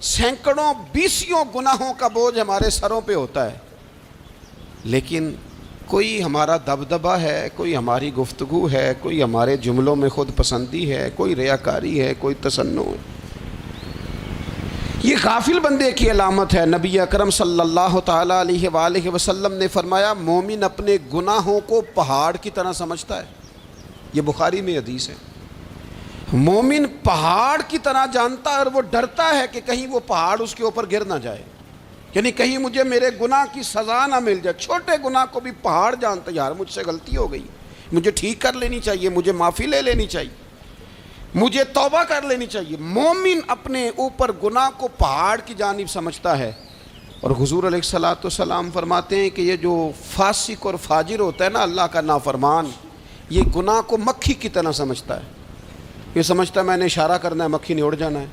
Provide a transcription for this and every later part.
سینکڑوں بیسیوں گناہوں کا بوجھ ہمارے سروں پہ ہوتا ہے، لیکن کوئی ہمارا دبدبہ ہے، کوئی ہماری گفتگو ہے، کوئی ہمارے جملوں میں خود پسندی ہے، کوئی ریاکاری ہے، کوئی تصنع ہے۔ یہ غافل بندے کی علامت ہے۔ نبی اکرم صلی اللہ تعالیٰ علیہ وآلہ وسلم نے فرمایا مومن اپنے گناہوں کو پہاڑ کی طرح سمجھتا ہے۔ یہ بخاری میں حدیث ہے۔ مومن پہاڑ کی طرح جانتا ہے اور وہ ڈرتا ہے کہ کہیں وہ پہاڑ اس کے اوپر گر نہ جائے، یعنی کہیں مجھے میرے گناہ کی سزا نہ مل جائے۔ چھوٹے گناہ کو بھی پہاڑ جانتا ہے، یار مجھ سے غلطی ہو گئی، مجھے ٹھیک کر لینی چاہیے، مجھے معافی لے لینی چاہیے، مجھے توبہ کر لینی چاہیے۔ مومن اپنے اوپر گناہ کو پہاڑ کی جانب سمجھتا ہے۔ اور حضور علیہ الصلوۃ والسلام فرماتے ہیں کہ یہ جو فاسق اور فاجر ہوتا ہے نا، اللہ کا نافرمان، یہ گناہ کو مکھی کی طرح سمجھتا ہے۔ یہ سمجھتا ہے میں نے اشارہ کرنا ہے، مکھی نے اڑ جانا ہے۔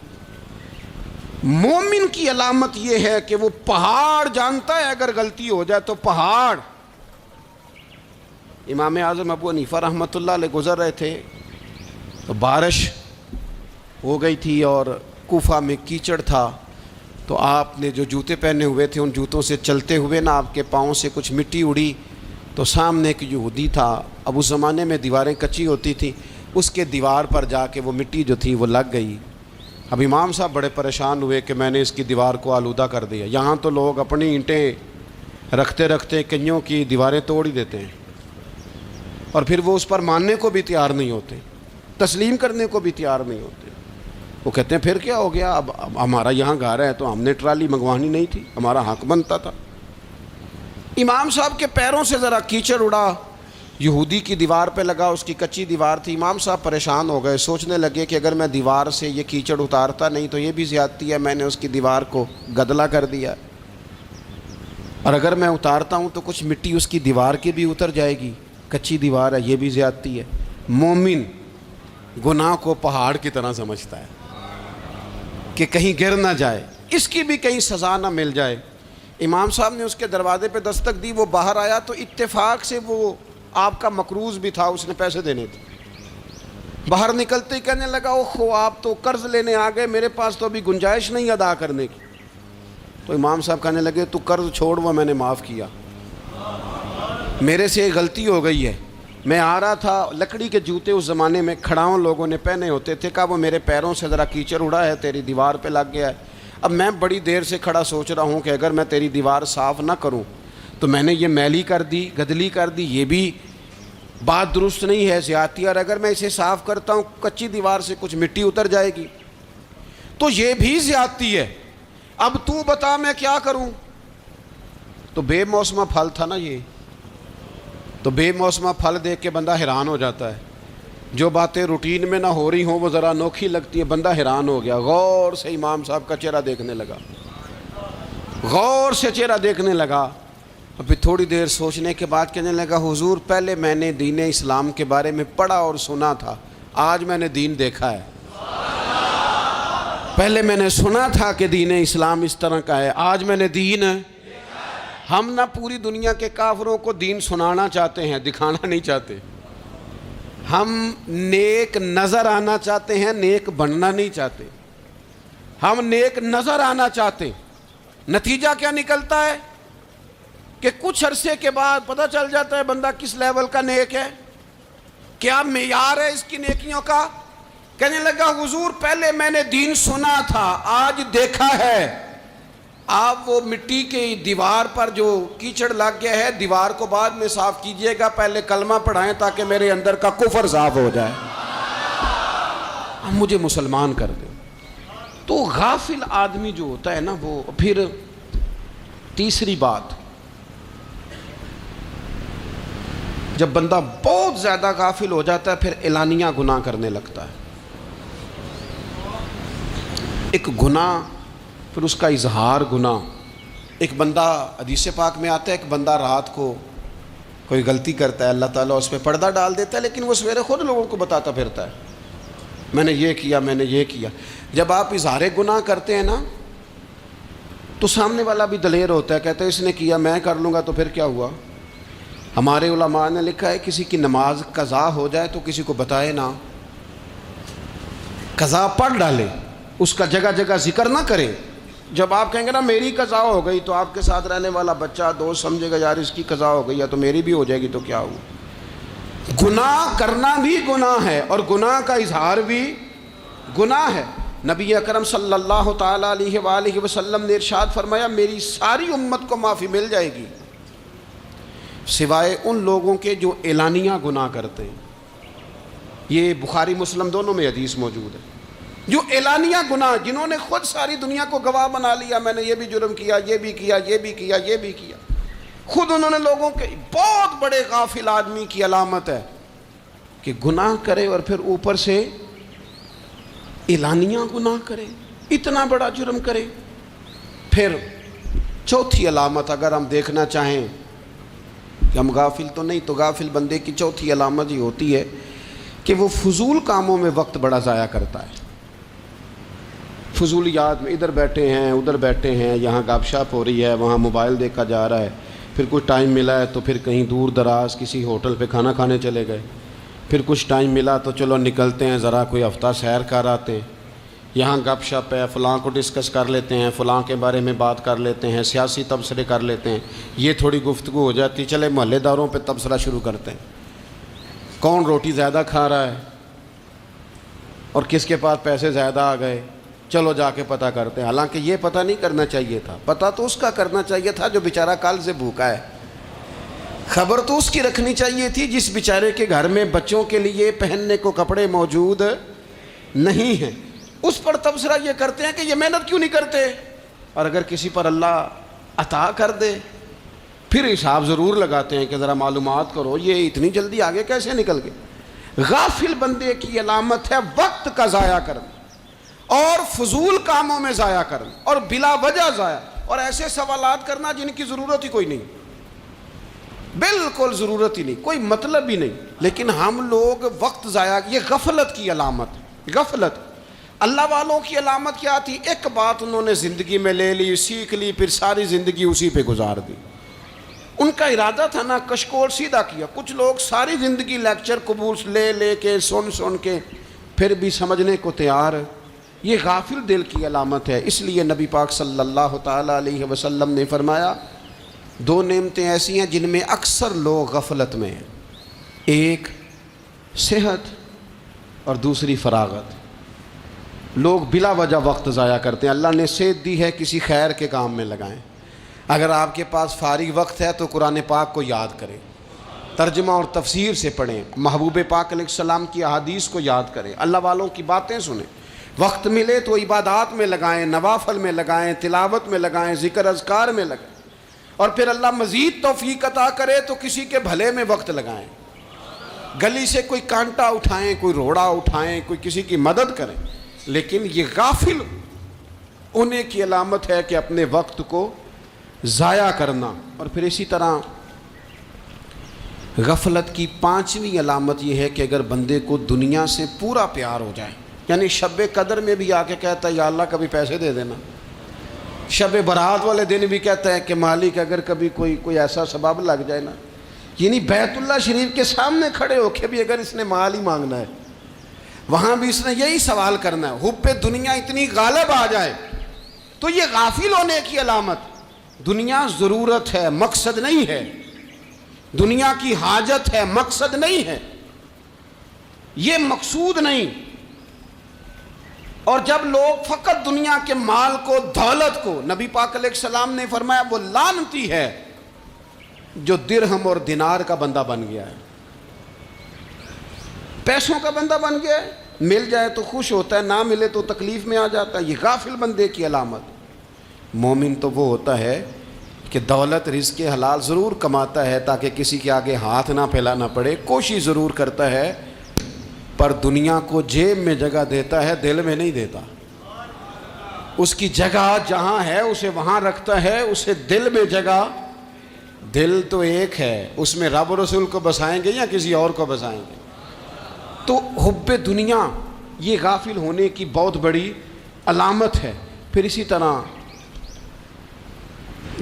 مومن کی علامت یہ ہے کہ وہ پہاڑ جانتا ہے، اگر غلطی ہو جائے تو پہاڑ۔ امام اعظم ابو حنیفہ رحمۃ اللہ علیہ گزر رہے تھے تو بارش ہو گئی تھی اور کوفہ میں کیچڑ تھا، تو آپ نے جو جوتے پہنے ہوئے تھے ان جوتوں سے چلتے ہوئے نا آپ کے پاؤں سے کچھ مٹی اڑی، تو سامنے ایک یہودی تھا، اب اس زمانے میں دیواریں کچی ہوتی تھیں، اس کے دیوار پر جا کے وہ مٹی جو تھی وہ لگ گئی۔ اب امام صاحب بڑے پریشان ہوئے کہ میں نے اس کی دیوار کو آلودہ کر دیا۔ یہاں تو لوگ اپنی اینٹیں رکھتے رکھتے کئیوں کی دیواریں توڑ ہی دیتے ہیں، اور پھر وہ اس پر ماننے کو بھی تیار نہیں ہوتے، تسلیم کرنے کو بھی تیار نہیں ہوتے۔ وہ کہتے ہیں پھر کیا ہو گیا، اب ہمارا یہاں گھر ہے تو ہم نے ٹرالی منگوانی نہیں تھی، ہمارا حق بنتا تھا۔ امام صاحب کے پیروں سے ذرا کیچڑ اڑا، یہودی کی دیوار پہ لگا، اس کی کچی دیوار تھی۔ امام صاحب پریشان ہو گئے، سوچنے لگے کہ اگر میں دیوار سے یہ کیچڑ اتارتا نہیں تو یہ بھی زیادتی ہے، میں نے اس کی دیوار کو گدلا کر دیا، اور اگر میں اتارتا ہوں تو کچھ مٹی اس کی دیوار کی بھی اتر جائے گی، کچی دیوار ہے، یہ بھی زیادتی ہے۔ مومن گناہ کو پہاڑ کی طرح سمجھتا ہے کہ کہیں گر نہ جائے، اس کی بھی کہیں سزا نہ مل جائے۔ امام صاحب نے اس کے دروازے پہ دستک دی، وہ باہر آیا تو اتفاق سے وہ آپ کا مقروض بھی تھا، اس نے پیسے دینے تھے۔ باہر نکلتے ہی کہنے لگا اوہو آپ تو قرض لینے آ گئے، میرے پاس تو ابھی گنجائش نہیں ادا کرنے کی۔ تو امام صاحب کہنے لگے تو قرض چھوڑ، وہ میں نے معاف کیا، میرے سے غلطی ہو گئی ہے۔ میں آ رہا تھا، لکڑی کے جوتے اس زمانے میں کھڑاؤں لوگوں نے پہنے ہوتے تھے، کہا وہ میرے پیروں سے ذرا کیچڑ اڑا ہے، تیری دیوار پہ لگ گیا ہے۔ اب میں بڑی دیر سے کھڑا سوچ رہا ہوں کہ اگر میں تیری دیوار صاف نہ کروں تو میں نے یہ میلی کر دی، گدلی کر دی، یہ بھی بات درست نہیں ہے، زیادتی، اور اگر میں اسے صاف کرتا ہوں کچی دیوار سے کچھ مٹی اتر جائے گی تو یہ بھی زیادتی ہے، اب تو بتا میں کیا کروں۔ تو بے موسمہ پھل تھا نا یہ، تو بے موسمہ پھل دیکھ کے بندہ حیران ہو جاتا ہے، جو باتیں روٹین میں نہ ہو رہی ہوں وہ ذرا انوکھی لگتی ہے، بندہ حیران ہو گیا، غور سے امام صاحب کا چہرہ دیکھنے لگا، غور سے چہرہ دیکھنے لگا۔ پھر تھوڑی دیر سوچنے کے بعد کہنے لگا حضور پہلے میں نے دین اسلام کے بارے میں پڑھا اور سنا تھا، آج میں نے دین دیکھا ہے۔ پہلے میں نے سنا تھا کہ دین اسلام اس طرح کا ہے، آج میں نے دین۔ ہم نہ پوری دنیا کے کافروں کو دین سنانا چاہتے ہیں، دکھانا نہیں چاہتے۔ ہم نیک نظر آنا چاہتے ہیں، نیک بننا نہیں چاہتے۔ ہم نیک نظر آنا چاہتے ہیں، نتیجہ کیا نکلتا ہے کہ کچھ عرصے کے بعد پتہ چل جاتا ہے بندہ کس لیول کا نیک ہے، کیا معیار ہے اس کی نیکیوں کا۔ کہنے لگا حضور پہلے میں نے دین سنا تھا، آج دیکھا ہے۔ آپ وہ مٹی کی دیوار پر جو کیچڑ لگ گیا ہے، دیوار کو بعد میں صاف کیجئے گا، پہلے کلمہ پڑھائیں تاکہ میرے اندر کا کفر صاف ہو جائے، مجھے مسلمان کر دیں۔ تو غافل آدمی جو ہوتا ہے نا وہ پھر تیسری بات، جب بندہ بہت زیادہ غافل ہو جاتا ہے پھر اعلانیہ گناہ کرنے لگتا ہے۔ ایک گناہ پھر اس کا اظہار گناہ۔ ایک بندہ حدیث پاک میں آتا ہے، ایک بندہ رات کو کوئی غلطی کرتا ہے، اللہ تعالیٰ اس پہ پردہ ڈال دیتا ہے، لیکن وہ سویرے خود لوگوں کو بتاتا پھرتا ہے میں نے یہ کیا، میں نے یہ کیا۔ جب آپ اظہار گناہ کرتے ہیں نا تو سامنے والا بھی دلیر ہوتا ہے، کہتا ہے اس نے کیا میں کر لوں گا تو پھر کیا ہوا۔ ہمارے علماء نے لکھا ہے کسی کی نماز قضا ہو جائے تو کسی کو بتائے نہ، قضا پڑھ ڈالے، اس کا جگہ جگہ ذکر نہ کرے، جب آپ کہیں گے نا میری قضا ہو گئی، تو آپ کے ساتھ رہنے والا بچہ دوست سمجھے گا یار اس کی قضا ہو گئی ہے تو میری بھی ہو جائے گی تو کیا ہوا۔ گناہ کرنا بھی گناہ ہے اور گناہ کا اظہار بھی گناہ ہے۔ نبی اکرم صلی اللہ تعالیٰ علیہ وآلہ وسلم نے ارشاد فرمایا میری ساری امت کو معافی مل جائے گی سوائے ان لوگوں کے جو اعلانیہ گناہ کرتے ہیں۔ یہ بخاری مسلم دونوں میں حدیث موجود ہے۔ جو اعلانیہ گناہ، جنہوں نے خود ساری دنیا کو گواہ بنا لیا، میں نے یہ بھی جرم کیا، یہ بھی کیا، یہ بھی کیا، یہ بھی کیا، خود انہوں نے لوگوں کے، بہت بڑے غافل آدمی کی علامت ہے کہ گناہ کرے اور پھر اوپر سے اعلانیہ گناہ کرے، اتنا بڑا جرم کرے۔ پھر چوتھی علامت اگر ہم دیکھنا چاہیں کہ ہم غافل تو نہیں، تو غافل بندے کی چوتھی علامت یہ ہوتی ہے کہ وہ فضول کاموں میں وقت بڑا ضائع کرتا ہے۔ فضولیات میں ادھر بیٹھے ہیں، ادھر بیٹھے ہیں، یہاں گپ شپ ہو رہی ہے، وہاں موبائل دیکھا جا رہا ہے، پھر کچھ ٹائم ملا ہے تو پھر کہیں دور دراز کسی ہوٹل پہ کھانا کھانے چلے گئے، پھر کچھ ٹائم ملا تو چلو نکلتے ہیں ذرا کوئی ہفتہ سیر کر آتے ہیں، یہاں گپ شپ ہے، فلاں کو ڈسکس کر لیتے ہیں، فلاں کے بارے میں بات کر لیتے ہیں، سیاسی تبصرے کر لیتے ہیں، یہ تھوڑی گفتگو ہو جاتی، چلے محلے داروں پہ تبصرہ شروع کرتے ہیں، کون روٹی زیادہ کھا رہا ہے اور کس کے پاس پیسے زیادہ آ گئے، چلو جا کے پتہ کرتے ہیں۔ حالانکہ یہ پتہ نہیں کرنا چاہیے تھا، پتہ تو اس کا کرنا چاہیے تھا جو بیچارہ کل سے بھوکا ہے، خبر تو اس کی رکھنی چاہیے تھی جس بیچارے کے گھر میں بچوں کے لیے پہننے کو کپڑے موجود نہیں ہیں۔ اس پر تبصرہ یہ کرتے ہیں کہ یہ محنت کیوں نہیں کرتے، اور اگر کسی پر اللہ عطا کر دے پھر حساب ضرور لگاتے ہیں کہ ذرا معلومات کرو یہ اتنی جلدی آگے کیسے نکل گئے۔ غافل بندے کی علامت ہے وقت کا ضائع کرنا اور فضول کاموں میں ضائع کرنا اور بلا وجہ ضائع، اور ایسے سوالات کرنا جن کی ضرورت ہی کوئی نہیں، بالکل ضرورت ہی نہیں، کوئی مطلب ہی نہیں، لیکن ہم لوگ وقت ضائع، یہ غفلت کی علامت۔ غفلت اللہ والوں کی علامت کیا تھی؟ ایک بات انہوں نے زندگی میں لے لی، سیکھ لی، پھر ساری زندگی اسی پہ گزار دی۔ ان کا ارادہ تھا نا کشکول سیدھا کیا۔ کچھ لوگ ساری زندگی لیکچر قبول لے کے سن کے پھر بھی سمجھنے کو تیار، یہ غافل دل کی علامت ہے۔ اس لیے نبی پاک صلی اللہ تعالیٰ علیہ وسلم نے فرمایا دو نعمتیں ایسی ہیں جن میں اکثر لوگ غفلت میں ہیں، ایک صحت اور دوسری فراغت۔ لوگ بلا وجہ وقت ضائع کرتے ہیں۔ اللہ نے صحت دی ہے، کسی خیر کے کام میں لگائیں۔ اگر آپ کے پاس فارغ وقت ہے تو قرآن پاک کو یاد کریں، ترجمہ اور تفسیر سے پڑھیں، محبوب پاک علیہ السلام کی احادیث کو یاد کریں، اللہ والوں کی باتیں سنیں۔ وقت ملے تو عبادات میں لگائیں، نوافل میں لگائیں، تلاوت میں لگائیں، ذکر اذکار میں لگائیں، اور پھر اللہ مزید توفیق عطا کرے تو کسی کے بھلے میں وقت لگائیں، گلی سے کوئی کانٹا اٹھائیں، کوئی روڑا اٹھائیں، کوئی کسی کی مدد کریں۔ لیکن یہ غافل ہونے کی علامت ہے کہ اپنے وقت کو ضائع کرنا۔ اور پھر اسی طرح غفلت کی پانچویں علامت یہ ہے کہ اگر بندے کو دنیا سے پورا پیار ہو جائے، یعنی شب قدر میں بھی آ کے کہتا ہے یا اللہ کبھی پیسے دے دینا، شب برات والے دن بھی کہتا ہے کہ مالک اگر کبھی کوئی ایسا سبب لگ جائے نا، یعنی بیت اللہ شریف کے سامنے کھڑے ہو کے بھی اگر اس نے مال ہی مانگنا ہے وہاں بھی اس نے یہی سوال کرنا ہے، حب دنیا اتنی غالب آ جائے، تو یہ غافل ہونے کی علامت۔ دنیا ضرورت ہے، مقصد نہیں ہے، دنیا کی حاجت ہے، مقصد نہیں ہے، یہ مقصود نہیں۔ اور جب لوگ فقط دنیا کے مال کو، دولت کو، نبی پاک علیہ السلام نے فرمایا وہ لعنتی ہے جو درہم اور دینار کا بندہ بن گیا ہے، پیسوں کا بندہ بن گیا ہے، مل جائے تو خوش ہوتا ہے، نہ ملے تو تکلیف میں آ جاتا ہے۔ یہ غافل بندے کی علامت۔ مومن تو وہ ہوتا ہے کہ دولت رزق حلال ضرور کماتا ہے تاکہ کسی کے آگے ہاتھ نہ پھیلانا پڑے، کوشش ضرور کرتا ہے، پر دنیا کو جیب میں جگہ دیتا ہے، دل میں نہیں دیتا۔ اس کی جگہ جہاں ہے اسے وہاں رکھتا ہے، اسے دل میں جگہ، دل تو ایک ہے، اس میں رب و رسول کو بسائیں گے یا کسی اور کو بسائیں گے؟ تو حب دنیا یہ غافل ہونے کی بہت بڑی علامت ہے۔ پھر اسی طرح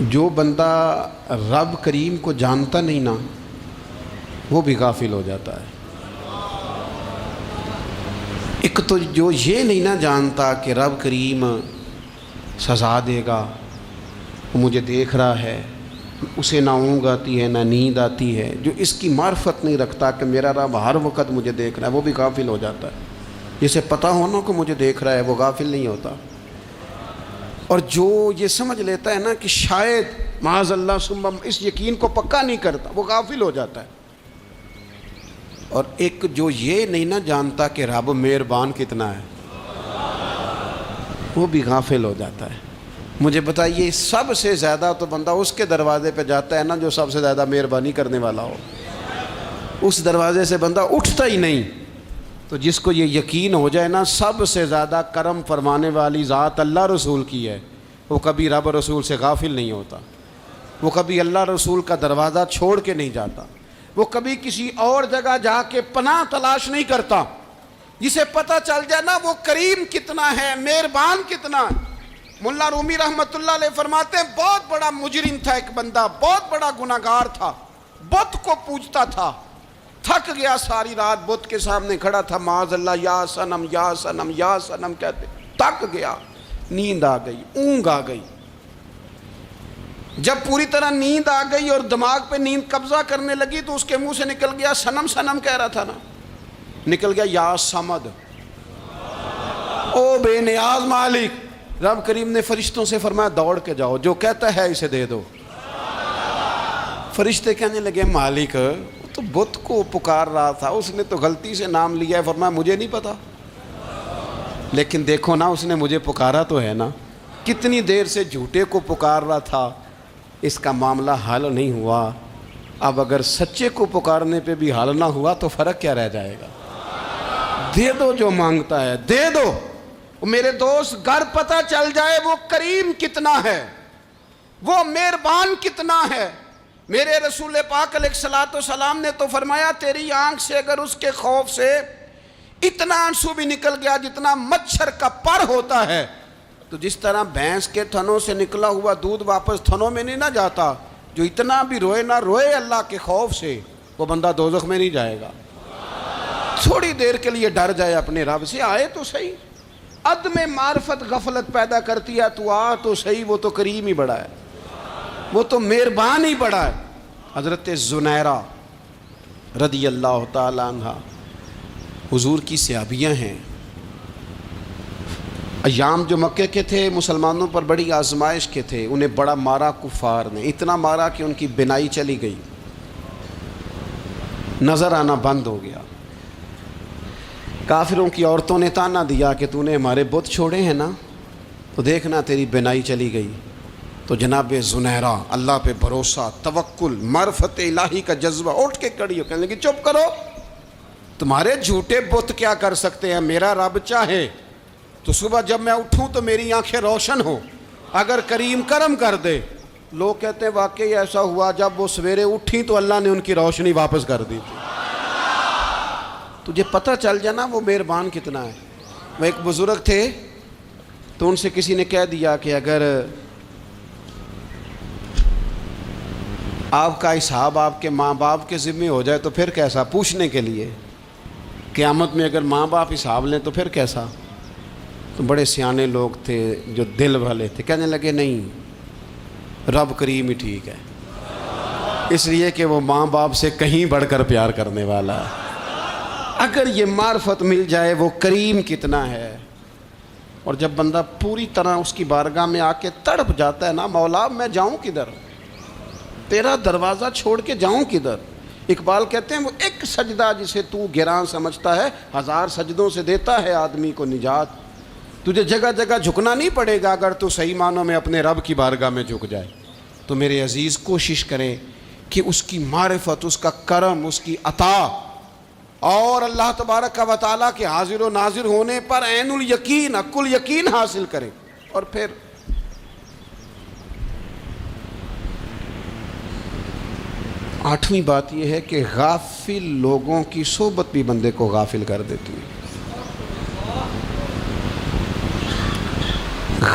جو بندہ رب کریم کو جانتا نہیں نا، وہ بھی غافل ہو جاتا ہے۔ ایک تو جو یہ نہیں نہ جانتا کہ رب کریم سزا دے گا، وہ مجھے دیکھ رہا ہے، اسے نہ اونگ آتی ہے نہ نیند آتی ہے۔ جو اس کی معرفت نہیں رکھتا کہ میرا رب ہر وقت مجھے دیکھ رہا ہے، وہ بھی غافل ہو جاتا ہے۔ جسے پتہ ہونا کہ مجھے دیکھ رہا ہے وہ غافل نہیں ہوتا، اور جو یہ سمجھ لیتا ہے نا کہ شاید معاذ اللہ ثم اس یقین کو پکا نہیں کرتا، وہ غافل ہو جاتا ہے۔ اور ایک جو یہ نہیں نہ جانتا کہ رب مہربان کتنا ہے، وہ بھی غافل ہو جاتا ہے۔ مجھے بتائیے سب سے زیادہ تو بندہ اس کے دروازے پہ جاتا ہے نا جو سب سے زیادہ مہربانی کرنے والا ہو، اس دروازے سے بندہ اٹھتا ہی نہیں۔ تو جس کو یہ یقین ہو جائے نا سب سے زیادہ کرم فرمانے والی ذات اللہ رسول کی ہے، وہ کبھی رب رسول سے غافل نہیں ہوتا، وہ کبھی اللہ رسول کا دروازہ چھوڑ کے نہیں جاتا، وہ کبھی کسی اور جگہ جا کے پناہ تلاش نہیں کرتا۔ جسے پتہ چل جائے نا وہ کریم کتنا ہے، مہربان کتنا ہے۔ ملا رومی رحمۃ اللہ علیہ فرماتے ہیں بہت بڑا مجرم تھا ایک بندہ، بہت بڑا گناہگار تھا، بت کو پوجتا تھا، تھک گیا، ساری رات بت کے سامنے کھڑا تھا، معاذ اللہ یا صنم یا صنم یا صنم کہتے، تھک گیا، نیند آ گئی، اونگ آ گئی۔ جب پوری طرح نیند آ گئی اور دماغ پہ نیند قبضہ کرنے لگی تو اس کے منہ سے نکل گیا، صنم صنم کہہ رہا تھا نا، نکل گیا یا صمد، او بے نیاز مالک۔ رب کریم نے فرشتوں سے فرمایا دوڑ کے جاؤ، جو کہتا ہے اسے دے دو۔ فرشتے کہنے لگے مالک تو بت کو پکار رہا تھا، اس نے تو غلطی سے نام لیا ہے۔ فرمایا مجھے نہیں پتا، لیکن دیکھو نا اس نے مجھے پکارا تو ہے نا، کتنی دیر سے جھوٹے کو پکار رہا تھا، اس کا معاملہ حل نہیں ہوا۔ اب اگر سچے کو پکارنے پہ بھی حل نہ ہوا تو فرق کیا رہ جائے گا؟ دے دو جو مانگتا ہے، دے دو۔ میرے دوست گر پتہ چل جائے وہ کریم کتنا ہے، وہ مہربان کتنا ہے۔ میرے رسول پاک علیہ الصلوۃ والسلام نے تو فرمایا تیری آنکھ سے اگر اس کے خوف سے اتنا آنسو بھی نکل گیا جتنا مچھر کا پر ہوتا ہے، تو جس طرح بھینس کے تھنوں سے نکلا ہوا دودھ واپس تھنوں میں نہیں نہ جاتا، جو اتنا بھی روئے نہ روئے اللہ کے خوف سے، وہ بندہ دوزخ میں نہیں جائے گا۔ تھوڑی دیر کے لیے ڈر جائے اپنے رب سے، آئے تو صحیح۔ عدم معرفت غفلت پیدا کرتی ہے، تو آ تو صحیح، وہ تو کریم ہی بڑا ہے، وہ تو مہربان ہی بڑا ہے۔ حضرت زنیرہ رضی اللہ تعالی عنہ حضور کی صحابیاں ہیں۔ ایام جو مکے کے تھے مسلمانوں پر بڑی آزمائش کے تھے، انہیں بڑا مارا کفار نے، اتنا مارا کہ ان کی بینائی چلی گئی، نظر آنا بند ہو گیا۔ کافروں کی عورتوں نے تانا دیا کہ تو نے ہمارے بت چھوڑے ہیں نا، تو دیکھنا تیری بینائی چلی گئی۔ تو جناب زنیرہ اللہ پہ بھروسہ، توکل، معرفت الہی کا جذبہ، اٹھ کے کھڑی ہو کہنے لگی چپ کرو، تمہارے جھوٹے بت کیا کر سکتے ہیں، میرا رب چاہے تو صبح جب میں اٹھوں تو میری آنکھیں روشن ہوں، اگر کریم کرم کر دے۔ لوگ کہتے ہیں واقعی ایسا ہوا، جب وہ سویرے اٹھی تو اللہ نے ان کی روشنی واپس کر دی تھی۔ تجھے پتہ چل جانا وہ مہربان کتنا ہے۔ وہ ایک بزرگ تھے تو ان سے کسی نے کہہ دیا کہ اگر آپ کا حساب آپ کے ماں باپ کے ذمہ ہو جائے تو پھر کیسا، پوچھنے کے لیے قیامت میں اگر ماں باپ حساب لیں تو پھر کیسا۔ تو بڑے سیانے لوگ تھے جو دل والے تھے، کہنے لگے نہیں، رب کریم ہی ٹھیک ہے، اس لیے کہ وہ ماں باپ سے کہیں بڑھ کر پیار کرنے والا ہے۔ اگر یہ معرفت مل جائے وہ کریم کتنا ہے، اور جب بندہ پوری طرح اس کی بارگاہ میں آ کے تڑپ جاتا ہے نا، مولا میں جاؤں کدھر، تیرا دروازہ چھوڑ کے جاؤں کدھر۔ اقبال کہتے ہیں وہ ایک سجدہ جسے تو گراں سمجھتا ہے، 1000 سجدوں سے دیتا ہے آدمی کو نجات۔ تجھے جگہ جگہ جھکنا نہیں پڑے گا اگر تو صحیح معنوں میں اپنے رب کی بارگاہ میں جھک جائے۔ تو میرے عزیز کوشش کریں کہ اس کی معرفت، اس کا کرم، اس کی عطا اور اللہ تبارک و تعالیٰ کے حاضر و ناظر ہونے پر عین الیقین، حق الیقین حاصل کریں۔ اور پھر آٹھویں بات یہ ہے کہ غافل لوگوں کی صحبت بھی بندے کو غافل کر دیتی ہے۔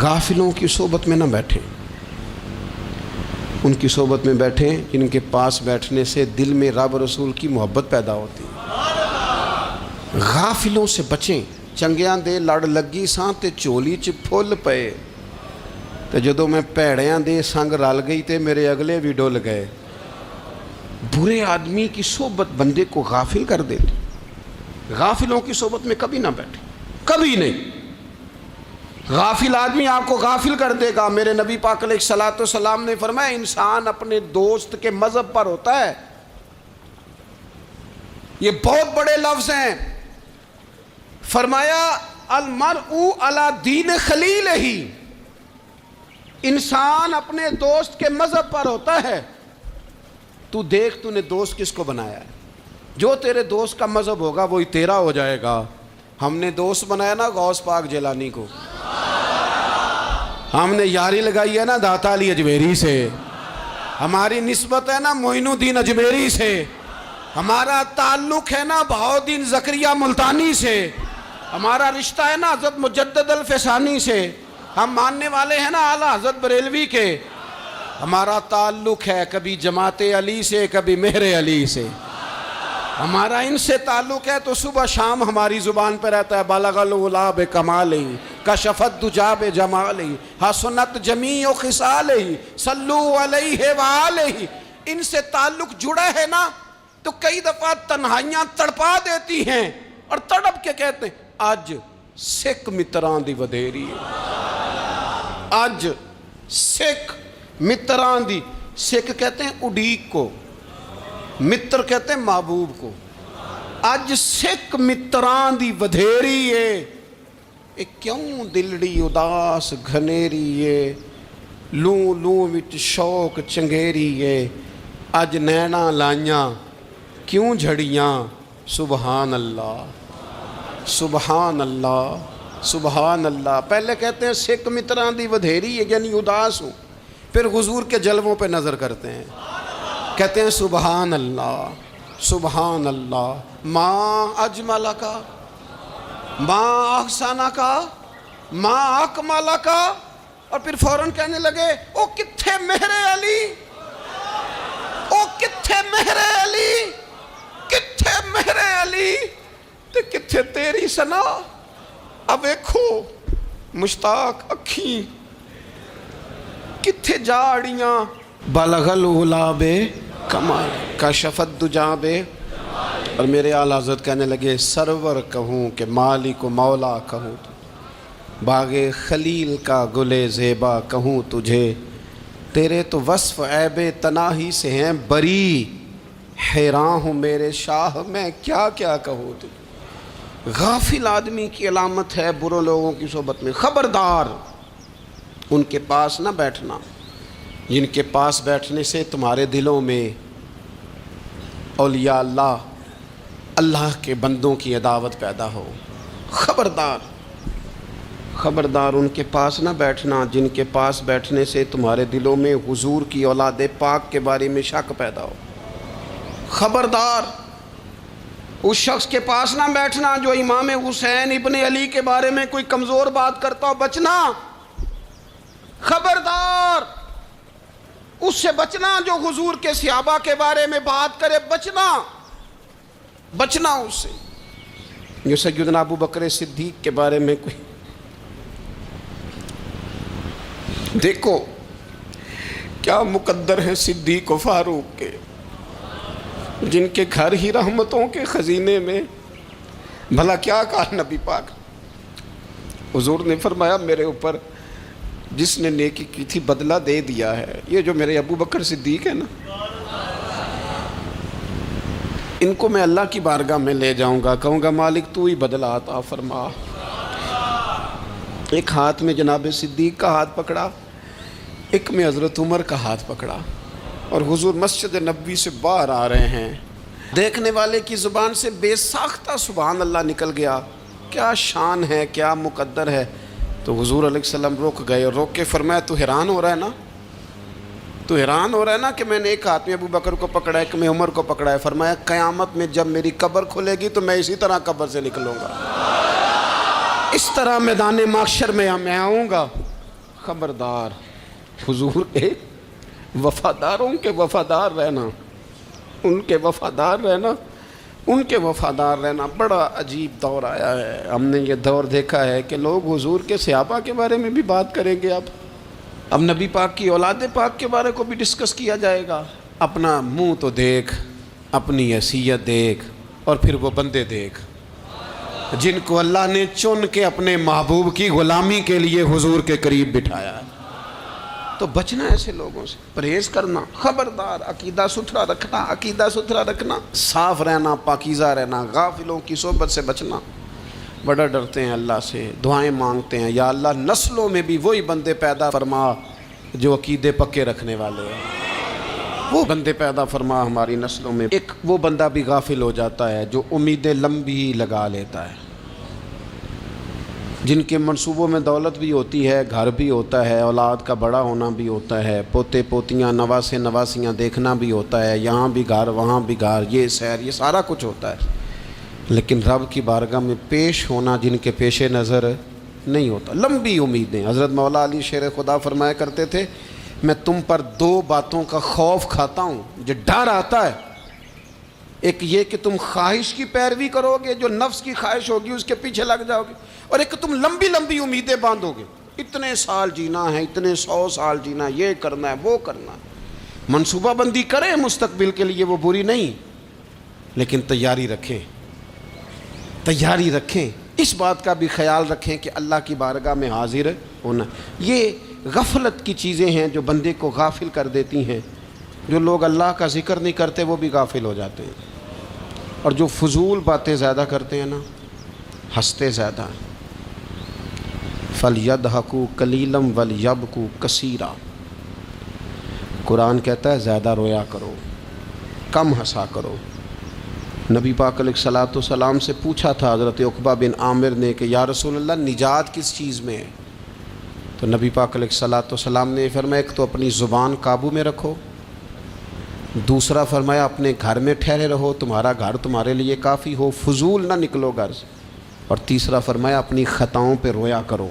غافلوں کی صحبت میں نہ بیٹھیں، ان کی صحبت میں بیٹھیں جن کے پاس بیٹھنے سے دل میں رب رسول کی محبت پیدا ہوتی ہے۔ غافلوں سے بچیں۔ چنگیاں دے لڑ لگی ساں تے چولی چ پھل پے، تو جدوں میں پیڑیاں دے سنگ رل گئی تے میرے اگلے بھی ڈول گئے۔ برے آدمی کی صحبت بندے کو غافل کر دیتی، غافلوں کی صحبت میں کبھی نہ بیٹھے، کبھی نہیں۔ غافل آدمی آپ کو غافل کر دے گا۔ میرے نبی پاک علیہ الصلوۃ والسلام نے فرمایا انسان اپنے دوست کے مذہب پر ہوتا ہے۔ یہ بہت بڑے لفظ ہیں۔ فرمایا المرء علی دین خلیلہ، انسان اپنے دوست کے مذہب پر ہوتا ہے۔ تو دیکھ تو نے دوست کس کو بنایا ہے، جو تیرے دوست کا مذہب ہوگا وہی تیرا ہو جائے گا۔ ہم نے دوست بنایا نا غوث پاک جیلانی کو، ہم نے یاری لگائی ہے نا داتا علی اجمیری سے، ہماری نسبت ہے نا معین الدین اجمیری سے، ہمارا تعلق ہے نا بہاؤالدین زکریا ملتانی سے، ہمارا رشتہ ہے نا حضرت مجدد الفسانی سے، ہم ماننے والے ہیں نا اعلیٰ حضرت بریلوی کے، ہمارا تعلق ہے کبھی جماعت علی سے کبھی مہر علی سے، ہمارا ان سے تعلق ہے تو صبح شام ہماری زبان پہ رہتا ہے بالغ العلا بکمالہ کشفت دجا بجمالہ حسنت جمیع خصالہ صلو علیہ وآلہ۔ ان سے تعلق جڑا ہے نا تو کئی دفعہ تنہائیاں تڑپا دیتی ہیں اور تڑپ کے کہتے ہیں اج سکھ متران دی ودھیری ہے، اج سکھ متران دی، سکھ کہتے ہیں اڈیق کو، متر کہتے ہیں محبوب کو، اج سکھ متران دی ودھیری ہے، اے کیوں دلڑی اداس گھنیری ہے، لوں لوں وچ شوق چنگیری ہے، اج نینا لائیاں کیوں جھڑیاں، سبحان اللہ سبحان اللہ سبحان اللہ۔ پہلے کہتے ہیں سکھ متران دی ودھیری ہے یعنی اداس ہوں، پھر حضور کے جلووں پہ نظر کرتے ہیں، کہتے ہیں سبحان اللہ سبحان اللہ، ماں اجمل کا ماں احسن کا ماں اکمل کا، اور پھر فوراً کہنے لگے او کتھے مہر علی، او کتھے مہر علی، کتھے مہر علی تے کتھے تیری سنا، اب ایکھو مشتاق اکھیں کتھے جاڑیاں، بلغ العلا بے کمال کشفت دجا بے، اور میرے اعلیٰ حضرت کہنے لگے سرور کہوں کہ مالک و مولا کہوں، باغ خلیل کا گلے زیبا کہوں تجھے، تیرے تو وصف عیب تناہی سے ہیں بری، حیران ہوں میرے شاہ میں کیا کیا کہوں تجھے۔ غافل آدمی کی علامت ہے برے لوگوں کی صحبت میں، خبردار ان کے پاس نہ بیٹھنا جن کے پاس بیٹھنے سے تمہارے دلوں میں اولیاء اللہ اللہ کے بندوں کی عداوت پیدا ہو۔ خبردار خبردار ان کے پاس نہ بیٹھنا جن کے پاس بیٹھنے سے تمہارے دلوں میں حضور کی اولاد پاک کے بارے میں شک پیدا ہو۔ خبردار اس شخص کے پاس نہ بیٹھنا جو امام حسین ابن علی کے بارے میں کوئی کمزور بات کرتا ہو، بچنا۔ خبردار اس سے بچنا جو حضور کے صحابہ کے بارے میں بات کرے، بچنا بچنا اس سے۔ جو سیدنا ابو بکر صدیق کے بارے میں کوئی، دیکھو کیا مقدر ہے صدیق و فاروق کے، جن کے گھر ہی رحمتوں کے خزینے میں، بھلا کیا کہا نبی پاک، حضور نے فرمایا میرے اوپر جس نے نیکی کی تھی بدلہ دے دیا ہے۔ یہ جو میرے ابو بکر صدیق ہے نا، ان کو میں اللہ کی بارگاہ میں لے جاؤں گا، کہوں گا مالک تو ہی بدلہ عطا فرما۔ ایک ہاتھ میں جناب صدیق کا ہاتھ پکڑا، ایک میں حضرت عمر کا ہاتھ پکڑا، اور حضور مسجد نبوی سے باہر آ رہے ہیں۔ دیکھنے والے کی زبان سے بے ساختہ سبحان اللہ نکل گیا، کیا شان ہے، کیا مقدر ہے۔ تو حضور علیہ السلام رک گئے، اور روک کے فرمایا تو حیران ہو رہا ہے نا، تو حیران ہو رہا ہے نا کہ میں نے ایک ہاتھ میں ابو بکر کو پکڑا ہے، ایک میں عمر کو پکڑا ہے۔ فرمایا قیامت میں جب میری قبر کھلے گی تو میں اسی طرح قبر سے نکلوں گا، اس طرح میدان محشر میں آؤں گا۔ خبردار حضور کے وفاداروں کے وفادار رہنا، ان کے وفادار رہنا، ان کے وفادار رہنا۔ بڑا عجیب دور آیا ہے، ہم نے یہ دور دیکھا ہے کہ لوگ حضور کے صحابہ کے بارے میں بھی بات کریں گے۔ اب اب نبی پاک کی اولاد پاک کے بارے کو بھی ڈسکس کیا جائے گا. اپنا منہ تو دیکھ، اپنی حیثیت دیکھ، اور پھر وہ بندے دیکھ جن کو اللہ نے چن کے اپنے محبوب کی غلامی کے لیے حضور کے قریب بٹھایا ہے. تو بچنا ایسے لوگوں سے، پرہیز کرنا، خبردار، عقیدہ ستھرا رکھنا، عقیدہ ستھرا رکھنا، صاف رہنا، پاکیزہ رہنا، غافلوں کی صحبت سے بچنا. بڑا ڈرتے ہیں اللہ سے، دعائیں مانگتے ہیں، یا اللہ نسلوں میں بھی وہی بندے پیدا فرما جو عقیدے پکے رکھنے والے ہیں. وہ بندے پیدا فرما ہماری نسلوں میں. ایک وہ بندہ بھی غافل ہو جاتا ہے جو امیدیں لمبی لگا لیتا ہے، جن کے منصوبوں میں دولت بھی ہوتی ہے، گھر بھی ہوتا ہے، اولاد کا بڑا ہونا بھی ہوتا ہے، پوتے پوتیاں نواسے نواسیاں دیکھنا بھی ہوتا ہے، یہاں بھی گھر وہاں بھی گھر، یہ سیر، یہ سارا کچھ ہوتا ہے، لیکن رب کی بارگاہ میں پیش ہونا جن کے پیش نظر نہیں ہوتا. لمبی امیدیں. حضرت مولا علی شیر خدا فرمایا کرتے تھے، میں تم پر دو باتوں کا خوف کھاتا ہوں، جو ڈر آتا ہے. ایک یہ کہ تم خواہش کی پیروی کرو گے، جو نفس کی خواہش ہوگی اس کے پیچھے لگ جاؤ گے، اور ایک تم لمبی لمبی امیدیں باندھو گے، اتنے سال جینا ہے، اتنے 100 سال جینا، یہ کرنا ہے، وہ کرنا ہے. منصوبہ بندی کریں مستقبل کے لیے، وہ بری نہیں، لیکن تیاری رکھیں، تیاری رکھیں. اس بات کا بھی خیال رکھیں کہ اللہ کی بارگاہ میں حاضر ہونا. یہ غفلت کی چیزیں ہیں جو بندے کو غافل کر دیتی ہیں. جو لوگ اللہ کا ذکر نہیں کرتے وہ بھی غافل ہو جاتے ہیں، اور جو فضول باتیں زیادہ کرتے ہیں نا، ہنستے زیادہ. فَلْيَضْحَكُوا قَلِيلًا وَلْيَبْكُوا كَثِيرًا. قرآن کہتا ہے زیادہ رویا کرو، کم ہنسا کرو. نبی پاک علیہ الصلوۃ والسلام سے پوچھا تھا حضرت عقبہ بن عامر نے کہ یا رسول اللہ نجات کس چیز میں ہے؟ تو نبی پاک علیہ الصلوۃ والسلام نے فرمایا ایک تو اپنی زبان قابو میں رکھو، دوسرا فرمایا اپنے گھر میں ٹھہرے رہو، تمہارا گھر تمہارے لیے کافی ہو، فضول نہ نکلو گھر سے، اور تیسرا فرمایا اپنی خطاؤں پہ رویا کرو.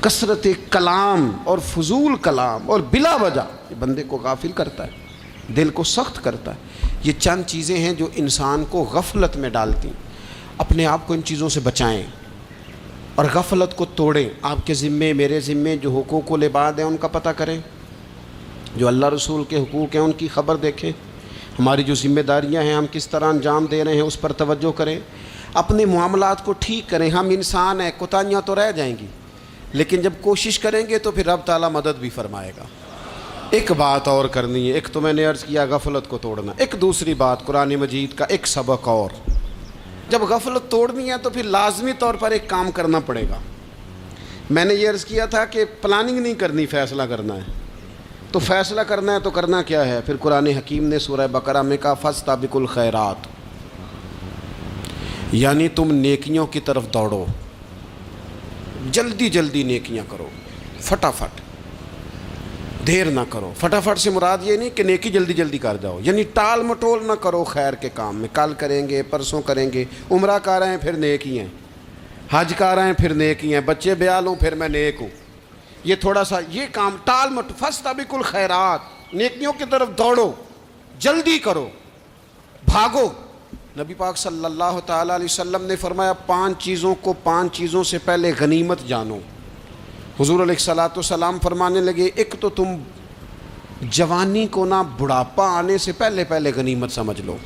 کثرت کلام اور فضول کلام اور بلا وجہ یہ بندے کو غافل کرتا ہے، دل کو سخت کرتا ہے. یہ چند چیزیں ہیں جو انسان کو غفلت میں ڈالتی. اپنے آپ کو ان چیزوں سے بچائیں اور غفلت کو توڑیں. آپ کے ذمے، میرے ذمے جو حقوق و العباد ہیں ان کا پتہ کریں، جو اللہ رسول کے حقوق ہیں ان کی خبر دیکھیں. ہماری جو ذمہ داریاں ہیں ہم کس طرح انجام دے رہے ہیں اس پر توجہ کریں. اپنے معاملات کو ٹھیک کریں. ہم انسان ہیں، کوتاہیاں تو رہ جائیں گی، لیکن جب کوشش کریں گے تو پھر رب تعالیٰ مدد بھی فرمائے گا. ایک بات اور کرنی ہے، ایک تو میں نے عرض کیا غفلت کو توڑنا، ایک دوسری بات قرآن مجید کا ایک سبق اور. جب غفلت توڑنی ہے تو پھر لازمی طور پر ایک کام کرنا پڑے گا. میں نے یہ عرض کیا تھا کہ پلاننگ نہیں کرنی، فیصلہ کرنا ہے. تو فیصلہ کرنا ہے تو کرنا کیا ہے؟ پھر قرآن حکیم نے سورہ بقرہ میں کہا فاستبقوا الخیرات، یعنی تم نیکیوں کی طرف دوڑو، جلدی جلدی نیکیاں کرو، فٹافٹ، دیر نہ کرو. فٹافٹ سے مراد یہ نہیں کہ نیکی جلدی جلدی کر جاؤ، یعنی ٹال مٹول نہ کرو خیر کے کام میں. کل کریں گے، پرسوں کریں گے، عمرہ کر رہے ہیں پھر نیکی ہیں، حج کر رہے ہیں پھر نیکی ہیں، بچے بیال ہوں پھر میں نیک ہوں. یہ تھوڑا سا یہ کام ٹال مٹ. فاستبقوا الخیرات، نیکیوں کی طرف دوڑو، جلدی کرو، بھاگو. نبی پاک صلی اللہ تعالیٰ علیہ وسلم نے فرمایا 5 چیزوں سے پہلے غنیمت جانو. حضور علیہ الصلوۃ والسلام فرمانے لگے ایک تو تم جوانی کو نہ بڑھاپا آنے سے پہلے پہلے غنیمت سمجھ لو.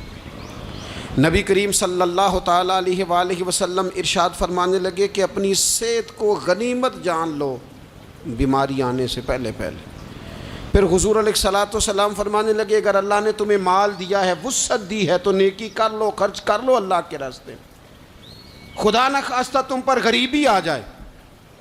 نبی کریم صلی اللہ تعالیٰ علیہ وآلہ وسلم ارشاد فرمانے لگے کہ اپنی صحت کو غنیمت جان لو بیماری آنے سے پہلے پہلے. پھر حضور علیہ الصلوۃ والسلام فرمانے لگے اگر اللہ نے تمہیں مال دیا ہے، وسعت دی ہے، تو نیکی کر لو، خرچ کر لو اللہ کے راستے. خدا نہ خواستہ تم پر غریبی آ جائے.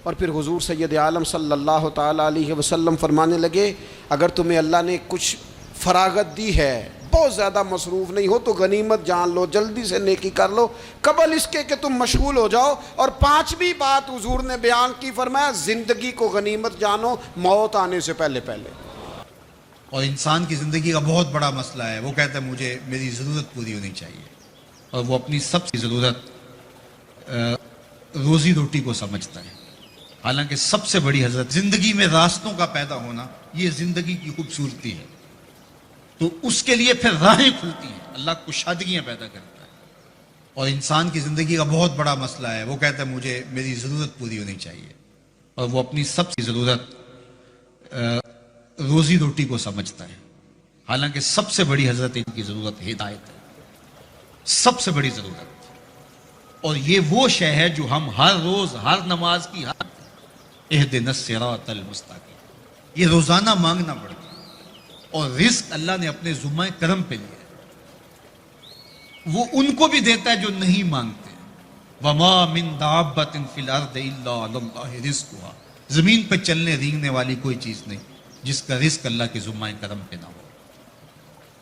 اور پھر حضور سید عالم صلی اللہ تعالیٰ علیہ وسلم فرمانے لگے اگر تمہیں اللہ نے کچھ فراغت دی ہے، بہت زیادہ مصروف نہیں ہو، تو غنیمت جان لو، جلدی سے نیکی کر لو قبل اس کے کہ تم مشغول ہو جاؤ. اور 5ویں بات حضور نے بیان کی، فرمایا زندگی کو غنیمت جانو موت آنے سے پہلے پہلے. اور انسان کی زندگی کا بہت بڑا مسئلہ ہے، وہ کہتا ہے مجھے میری ضرورت پوری ہونی چاہیے، اور وہ اپنی سب سے ضرورت روزی روٹی کو سمجھتا ہے. حالانکہ سب سے بڑی حضرت زندگی میں راستوں کا پیدا ہونا یہ زندگی کی خوبصورتی ہے. تو اس کے لیے پھر راہیں کھلتی ہیں، اللہ کشادگیاں پیدا کرتا ہے. اور انسان کی زندگی کا بہت بڑا مسئلہ ہے، وہ کہتا ہے مجھے میری ضرورت پوری ہونی چاہیے. اور وہ اپنی سب سے ضرورت روزی روٹی کو سمجھتا ہے، حالانکہ سب سے بڑی حضرت ان کی ضرورت ہدایت ہے، سب سے بڑی ضرورت۔ اور یہ وہ شے ہے جو ہم ہر روز ہر نماز کی اہدنا الصراط المستقیم، یہ روزانہ مانگنا پڑتا ہے۔ اور رزق اللہ نے اپنے ذمہ کرم پہ لیا ہے، وہ ان کو بھی دیتا ہے جو نہیں مانگتے۔ وما من دابۃ فی الارض الا علی اللہ رزقها، زمین پہ چلنے رینگنے والی کوئی چیز نہیں جس کا رزق اللہ کے ذمہ کرم پہ نہ ہو۔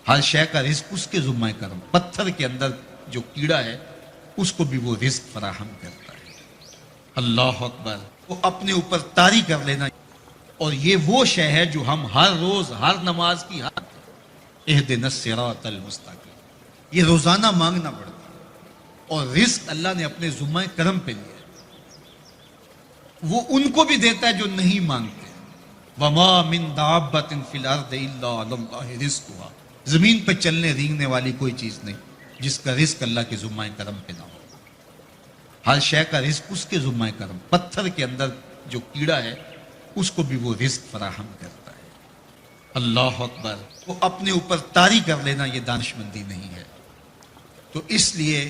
ہر شے کا رزق اس کے ذمہ کرم، پتھر کے اندر جو کیڑا ہے اس کو بھی وہ رزق فراہم کرتا ہے۔ اللہ اکبر، وہ اپنے اوپر طاری کر لینا۔ اور یہ وہ شے ہے جو ہم ہر روز ہر نماز کی اہدنا الصراط المستقیم، یہ روزانہ مانگنا پڑتا ہے۔ اور رزق اللہ نے اپنے ذمہ کرم پہ لیا ہے، وہ ان کو بھی دیتا ہے جو نہیں مانگتے۔ وما من دابۃ فی الارض الا علی اللہ رزقها، زمین پہ چلنے رینگنے والی کوئی چیز نہیں جس کا رزق اللہ کے ذمہ کرم پہ نہ ہو۔ ہر شے کا رزق اس کے ذمہ کرم، پتھر کے اندر جو کیڑا ہے اس کو بھی وہ رزق فراہم کرتا ہے۔ اللہ اکبر، وہ اپنے اوپر طاری کر لینا یہ دانش مندی نہیں ہے۔ تو اس لیے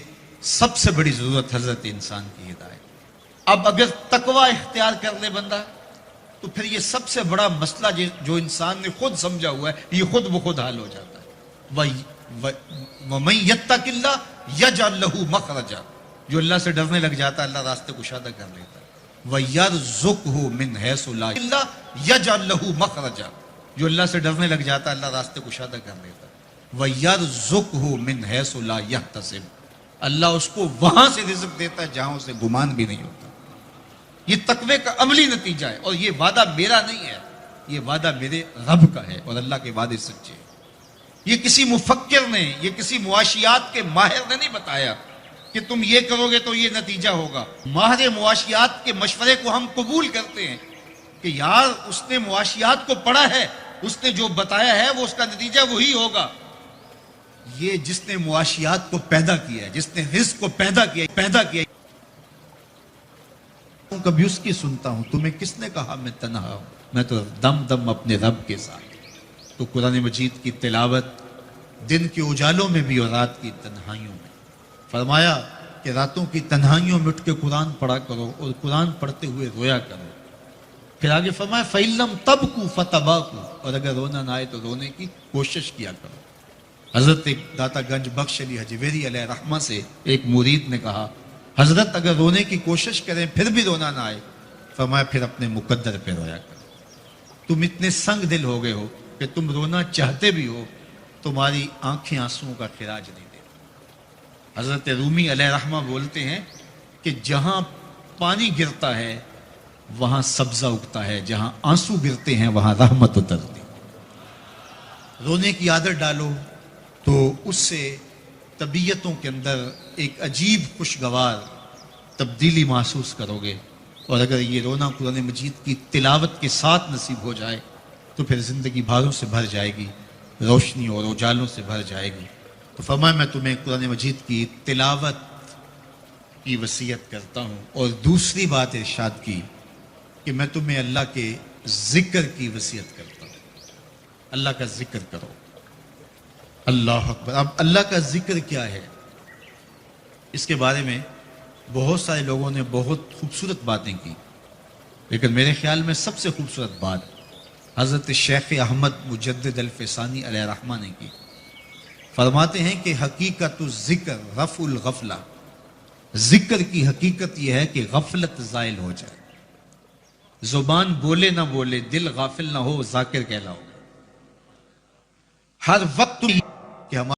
سب سے بڑی ضرورت حضرت انسان کی ہدایت۔ اب اگر تقوی اختیار کر لے بندہ تو پھر یہ سب سے بڑا مسئلہ جو انسان نے خود سمجھا ہوا ہے یہ خود بخود حل ہو جاتا ہے۔ وَمَن يَتَّقِ اللَّهَ يَجْعَل لَّهُ مَخْرَجًا، جو اللہ سے ڈرنے لگ جاتا ہے اللہ راستے کشادہ کر لیتا ہے۔ وَيَرْزُقْهُ مِنْ حَيْثُ لَا يَجْعَل لَّهُ مَخْرَجًا، جو اللہ سے ڈرنے لگ جاتا ہے اللہ راستے کشادہ کر لیتا ہے۔ وَيَرْزُقْهُ مِنْ حَيْثُ لَا يَحْتَسِبُ، اللہ اس کو وہاں سے رزق دیتا ہے جہاں اسے گمان بھی نہیں ہوتا۔ یہ تقوی کا عملی نتیجہ ہے، اور یہ وعدہ میرا نہیں ہے، یہ وعدہ میرے رب کا ہے، اور اللہ کے وعدے سچے ہیں۔ یہ کسی مفکر نے، یہ کسی معاشیات کے ماہر نے نہیں بتایا کہ تم یہ کرو گے تو یہ نتیجہ ہوگا۔ ماہر معاشیات کے مشورے کو ہم قبول کرتے ہیں کہ یار اس نے معاشیات کو پڑھا ہے، اس نے جو بتایا ہے وہ اس کا نتیجہ وہی ہوگا۔ یہ جس نے معاشیات کو پیدا کیا ہے، جس نے رزق کو پیدا کیا کبھی اس کی سنتا ہوں، تمہیں کس نے کہا میں تنہا ہوں، میں تو دم دم اپنے رب کے ساتھ۔ تو قرآن مجید کی تلاوت دن کے اجالوں میں بھی اور رات کی تنہائیوں میں، فرمایا کہ راتوں کی تنہائیوں میں اٹھ کے قرآن پڑھا کرو اور قرآن پڑھتے ہوئے رویا کرو۔ پھر آگے فرمایا فَإِلَّمْ تَبْكُوا فَتَبَاكُوا، اور اگر رونا نہ آئے تو رونے کی کوشش کیا کرو۔ حضرت داتا گنج بخش علی حجویری علیہ رحمہ سے ایک مرید نے کہا حضرت اگر رونے کی کوشش کریں پھر بھی رونا نہ آئے، فرمایا پھر اپنے مقدر پہ رویا کرو۔ تم اتنے سنگ دل ہو گئے ہو کہ تم رونا چاہتے بھی ہو، تمہاری آنکھیں آنسوؤں کا خراج نہیں دیتی۔ حضرت رومی علیہ رحمہ بولتے ہیں کہ جہاں پانی گرتا ہے وہاں سبزہ اگتا ہے، جہاں آنسو گرتے ہیں وہاں رحمت اترتی۔ رونے کی عادت ڈالو تو اس سے طبیعتوں کے اندر ایک عجیب خوشگوار تبدیلی محسوس کرو گے، اور اگر یہ رونا قرآن مجید کی تلاوت کے ساتھ نصیب ہو جائے تو پھر زندگی بھاروں سے بھر جائے گی، روشنی اور اجالوں سے بھر جائے گی۔ تو فرمایا میں تمہیں قرآن مجید کی تلاوت کی وصیت کرتا ہوں، اور دوسری بات ارشاد کی کہ میں تمہیں اللہ کے ذکر کی وصیت کرتا ہوں، اللہ کا ذکر کرو۔ اللہ اکبر۔ اب اللہ کا ذکر کیا ہے، اس کے بارے میں بہت سارے لوگوں نے بہت خوبصورت باتیں کی، لیکن میرے خیال میں سب سے خوبصورت بات حضرت شیخ احمد مجدد الفسانی علیہ رحمہ نے کی۔ فرماتے ہیں کہ حقیقت الذکر رفع الغفلہ، ذکر کی حقیقت یہ ہے کہ غفلت زائل ہو جائے، زبان بولے نہ بولے، دل غافل نہ ہو، ذاکر کہلاؤ۔ ہر وقت کہ ہمارے